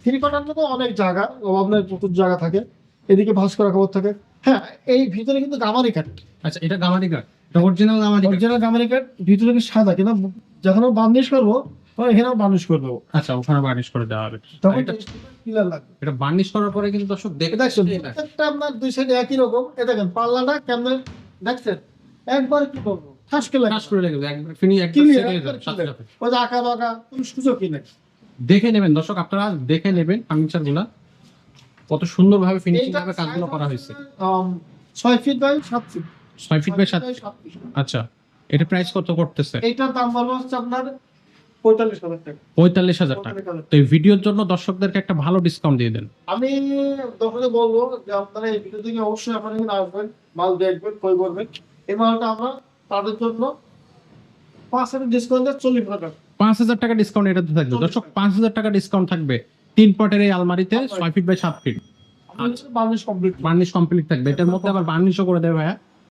Three quarter মধ্যে অনেক জায়গা, আপনার প্রচুর জায়গা থাকে, এদিকে ভাঁজ করা কাপড় থাকে। হ্যাঁ, এই ভিতরে কিন্তু গামারি কাট। আচ্ছা, এটা গামারি কাট, এটা অরিজিনাল গামারি কাট। অরিজিনাল গামারি কাট, ভিতরে কি সাদা, কিন্তু যখন বার্নিশ করবো তখন এখানেও বার্নিশ করে দেবো, আচ্ছা, ওখানে বার্নিশ করে দেওয়া হবে। তখন এটা ক্লিয়ার লাগবে। এটা বার্নিশ করার পরে কিন্তু দর্শক দেখতে দেখছেন প্রত্যেকটা আপনার দুই সাইডে একই রকম। এ দেখেন পাল্লাটা কেমন, দেখছেন একবার কি করবো ঠাসকে লাগে, কাজ করে লেগে একবার ফিনি একবার ক্লিয়ার সেট হয়ে যাবে সাথে সাথে। ওই যে আঁকা বাঁকা কোনো সুযোগই নেই। দেখে নেবেন দর্শক, আপনারা দেখে নেবেন ফার্নিচার গুলা কত সুন্দরভাবে ফিনিশিং ভাবে কাজগুলো করা হয়েছে। 6 feet by 7 feet. 6 feet by 7 feet. আচ্ছা, এটা প্রাইস কত করতেছে? এইটার দাম বলবো হচ্ছে আপনার 45,000 টাকা। 45,000 টাকা। তো এই ভিডিওর জন্য দর্শকদেরকে একটা ভালো ডিসকাউন্ট দিয়ে দেন। আমি দর্শকদের বলবো যে আপনারা এই ভিডিও থেকে অবশ্যই আপনারা এখানে আসবেন, মাল দেখবেন, ক্রয় করবেন। এই মালটা আমরা তাদের জন্য 5% ডিসকাউন্ট দিয়ে 40,000 টাকা। 5,000 টাকা ডিসকাউন্ট এটাতে থাকবে দর্শক, 5,000 টাকা ডিসকাউন্ট থাকবে 3 পটের এই আলমারিতে 6 feet by 7 feet. Varnish complete. Varnish complete থাকবে, এটার মধ্যে আবার বার্নিশও করে দেবে ভাইয়া।